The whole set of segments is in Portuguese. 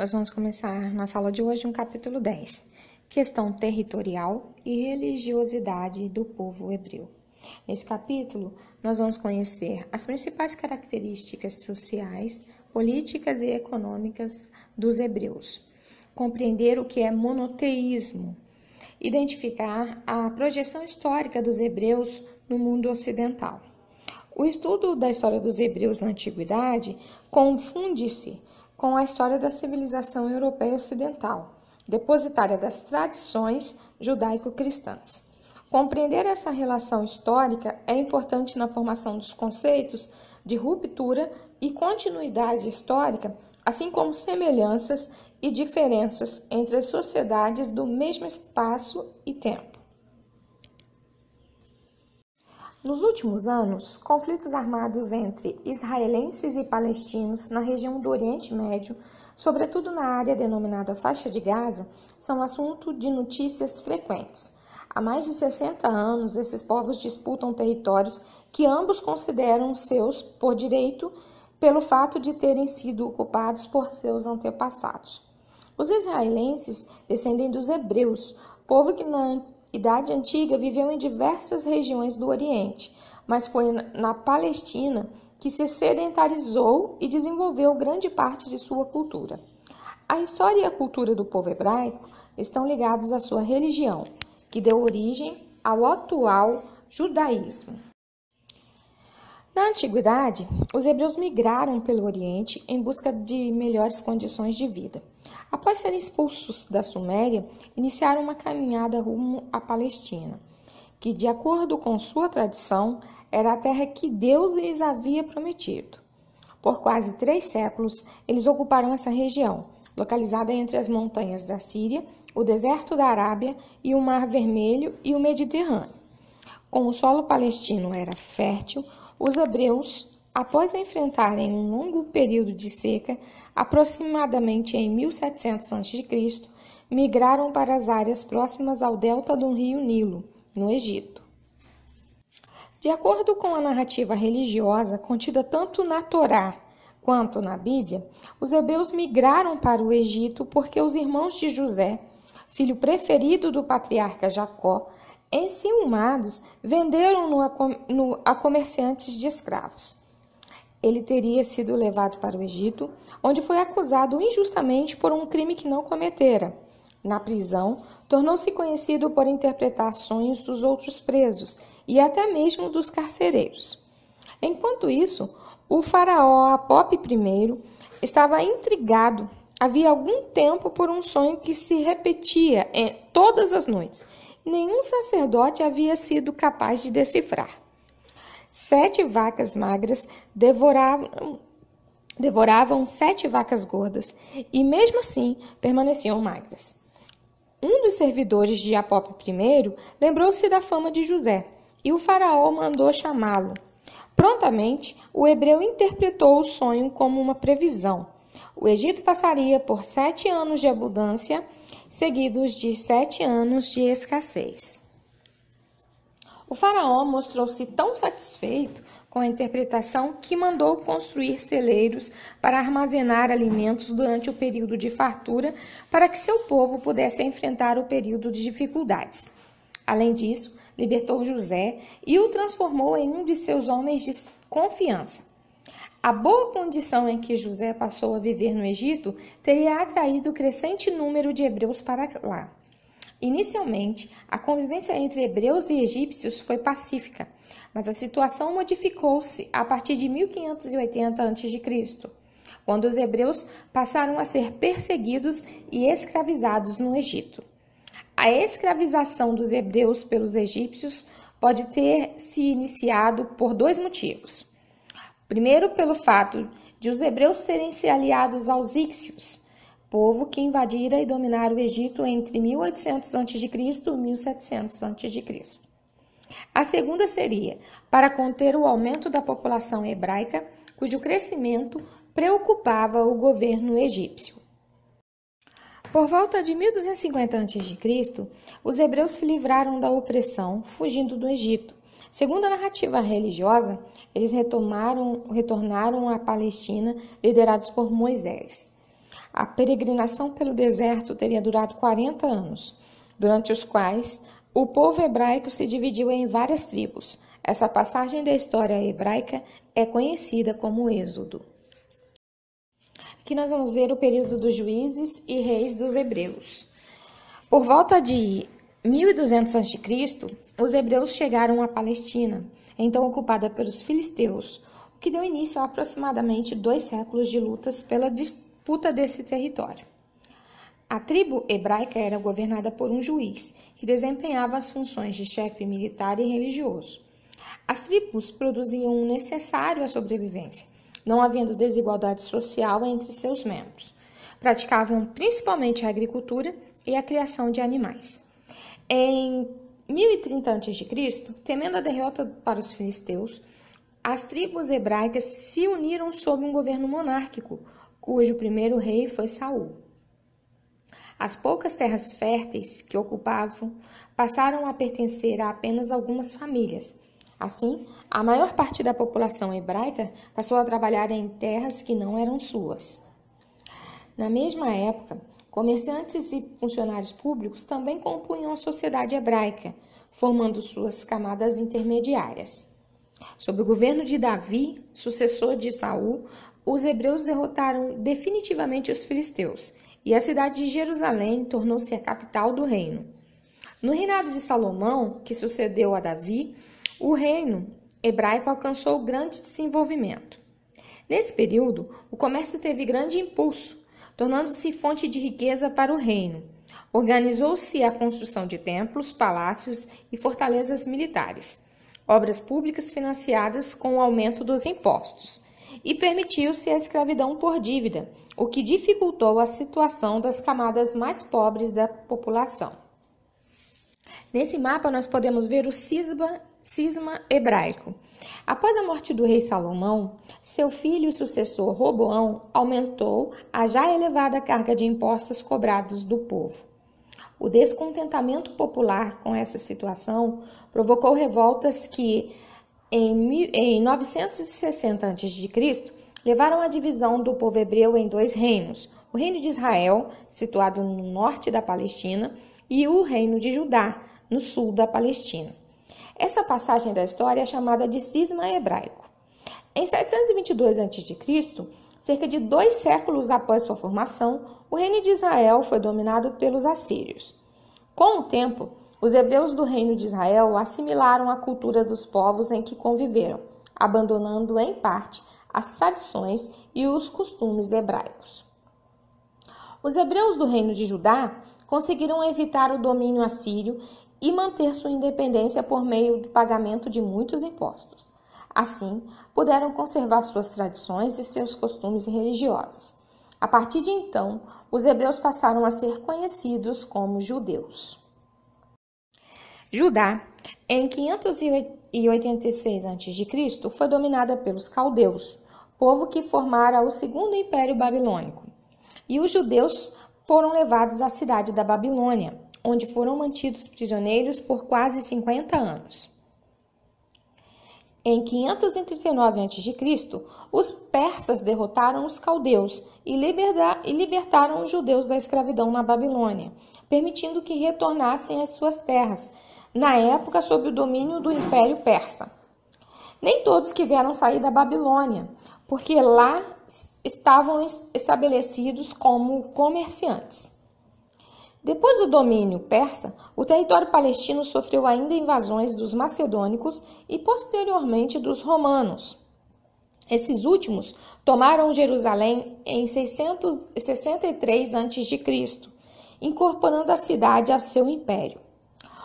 Nós vamos começar nossa aula de hoje no capítulo 10, questão territorial e religiosidade do povo hebreu. Nesse capítulo, nós vamos conhecer as principais características sociais, políticas e econômicas dos hebreus, compreender o que é monoteísmo, identificar a projeção histórica dos hebreus no mundo ocidental. O estudo da história dos hebreus na antiguidade confunde-se com a história da civilização europeia ocidental, depositária das tradições judaico-cristãs. Compreender essa relação histórica é importante na formação dos conceitos de ruptura e continuidade histórica, assim como semelhanças e diferenças entre as sociedades do mesmo espaço e tempo. Nos últimos anos, conflitos armados entre israelenses e palestinos na região do Oriente Médio, sobretudo na área denominada Faixa de Gaza, são assunto de notícias frequentes. Há mais de 60 anos, esses povos disputam territórios que ambos consideram seus por direito, pelo fato de terem sido ocupados por seus antepassados. Os israelenses descendem dos hebreus, povo que na Idade Antiga viveu em diversas regiões do Oriente, mas foi na Palestina que se sedentarizou e desenvolveu grande parte de sua cultura. A história e a cultura do povo hebraico estão ligados à sua religião, que deu origem ao atual judaísmo. Na antiguidade, os hebreus migraram pelo Oriente em busca de melhores condições de vida. Após serem expulsos da Suméria, iniciaram uma caminhada rumo à Palestina, que, de acordo com sua tradição, era a terra que Deus lhes havia prometido. Por quase 3 séculos, eles ocuparam essa região, localizada entre as montanhas da Síria, o deserto da Arábia e o Mar Vermelho e o Mediterrâneo. Como o solo palestino era fértil, os hebreus, após enfrentarem um longo período de seca, aproximadamente em 1700 a.C., migraram para as áreas próximas ao delta do rio Nilo, no Egito. De acordo com a narrativa religiosa contida tanto na Torá quanto na Bíblia, os hebreus migraram para o Egito porque os irmãos de José, filho preferido do patriarca Jacó, enciumados, venderam-no a comerciantes de escravos. Ele teria sido levado para o Egito, onde foi acusado injustamente por um crime que não cometera. Na prisão, tornou-se conhecido por interpretar sonhos dos outros presos e até mesmo dos carcereiros. Enquanto isso, o faraó Apop I estava intrigado havia algum tempo por um sonho que se repetia todas as noites. Nenhum sacerdote havia sido capaz de decifrar. 7 vacas magras devoravam 7 vacas gordas e, mesmo assim, permaneciam magras. Um dos servidores de Apop I lembrou-se da fama de José e o faraó mandou chamá-lo. Prontamente, o hebreu interpretou o sonho como uma previsão. O Egito passaria por 7 anos de abundância, seguidos de 7 anos de escassez. O faraó mostrou-se tão satisfeito com a interpretação que mandou construir celeiros para armazenar alimentos durante o período de fartura, para que seu povo pudesse enfrentar o período de dificuldades. Além disso, libertou José e o transformou em um de seus homens de confiança. A boa condição em que José passou a viver no Egito teria atraído crescente número de hebreus para lá. Inicialmente, a convivência entre hebreus e egípcios foi pacífica, mas a situação modificou-se a partir de 1580 a.C., quando os hebreus passaram a ser perseguidos e escravizados no Egito. A escravização dos hebreus pelos egípcios pode ter se iniciado por 2 motivos. Primeiro, pelo fato de os hebreus terem se aliados aos íxios, povo que invadira e dominara o Egito entre 1800 a.C. e 1700 a.C. A segunda seria para conter o aumento da população hebraica, cujo crescimento preocupava o governo egípcio. Por volta de 1250 a.C., os hebreus se livraram da opressão, fugindo do Egito. Segundo a narrativa religiosa, eles retornaram à Palestina, liderados por Moisés. A peregrinação pelo deserto teria durado 40 anos, durante os quais o povo hebraico se dividiu em várias tribos. Essa passagem da história hebraica é conhecida como Êxodo. Aqui nós vamos ver o período dos juízes e reis dos hebreus. Por volta de 1200 a.C., os hebreus chegaram à Palestina, então ocupada pelos filisteus, o que deu início a aproximadamente 2 séculos de lutas pela disputa desse território. A tribo hebraica era governada por um juiz, que desempenhava as funções de chefe militar e religioso. As tribos produziam o necessário à sobrevivência, não havendo desigualdade social entre seus membros. Praticavam principalmente a agricultura e a criação de animais. Em 1030 a.C., temendo a derrota para os filisteus, as tribos hebraicas se uniram sob um governo monárquico, cujo primeiro rei foi Saul. As poucas terras férteis que ocupavam passaram a pertencer a apenas algumas famílias. Assim, a maior parte da população hebraica passou a trabalhar em terras que não eram suas. Na mesma época, comerciantes e funcionários públicos também compunham a sociedade hebraica, formando suas camadas intermediárias. Sob o governo de Davi, sucessor de Saul, os hebreus derrotaram definitivamente os filisteus, e a cidade de Jerusalém tornou-se a capital do reino. No reinado de Salomão, que sucedeu a Davi, o reino hebraico alcançou grande desenvolvimento. Nesse período, o comércio teve grande impulso, tornando-se fonte de riqueza para o reino. Organizou-se a construção de templos, palácios e fortalezas militares, obras públicas financiadas com o aumento dos impostos, e permitiu-se a escravidão por dívida, o que dificultou a situação das camadas mais pobres da população. Nesse mapa, nós podemos ver o cisma hebraico. Após a morte do rei Salomão, seu filho e sucessor Roboão aumentou a já elevada carga de impostos cobrados do povo. O descontentamento popular com essa situação provocou revoltas que, em 960 a.C., levaram à divisão do povo hebreu em 2 reinos: o reino de Israel, situado no norte da Palestina, e o reino de Judá, no sul da Palestina. Essa passagem da história é chamada de cisma hebraico. Em 722 a.C., cerca de 2 séculos após sua formação, o reino de Israel foi dominado pelos assírios. Com o tempo, os hebreus do reino de Israel assimilaram a cultura dos povos em que conviveram, abandonando em parte as tradições e os costumes hebraicos. Os hebreus do reino de Judá conseguiram evitar o domínio assírio e manter sua independência por meio do pagamento de muitos impostos. Assim, puderam conservar suas tradições e seus costumes religiosos. A partir de então, os hebreus passaram a ser conhecidos como judeus. Judá, em 586 a.C., foi dominada pelos caldeus, povo que formara o segundo império babilônico. E os judeus foram levados à cidade da Babilônia, onde foram mantidos prisioneiros por quase 50 anos. Em 539 a.C., os persas derrotaram os caldeus e libertaram os judeus da escravidão na Babilônia, permitindo que retornassem às suas terras, na época sob o domínio do Império Persa. Nem todos quiseram sair da Babilônia, porque lá estavam estabelecidos como comerciantes. Depois do domínio persa, o território palestino sofreu ainda invasões dos macedônicos e posteriormente dos romanos. Esses últimos tomaram Jerusalém em 663 a.C., incorporando a cidade a seu império.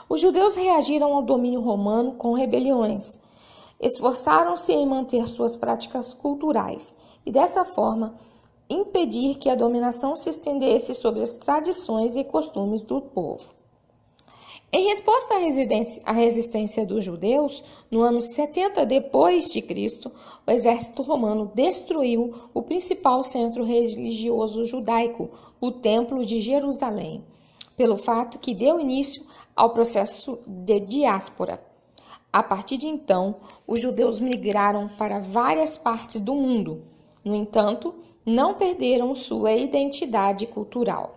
Os judeus reagiram ao domínio romano com rebeliões, esforçaram-se em manter suas práticas culturais e, dessa forma, impedir que a dominação se estendesse sobre as tradições e costumes do povo. Em resposta à resistência dos judeus, no ano 70 d.C., o exército romano destruiu o principal centro religioso judaico, o Templo de Jerusalém, pelo fato que deu início ao processo de diáspora. A partir de então, os judeus migraram para várias partes do mundo. No entanto, não perderam sua identidade cultural.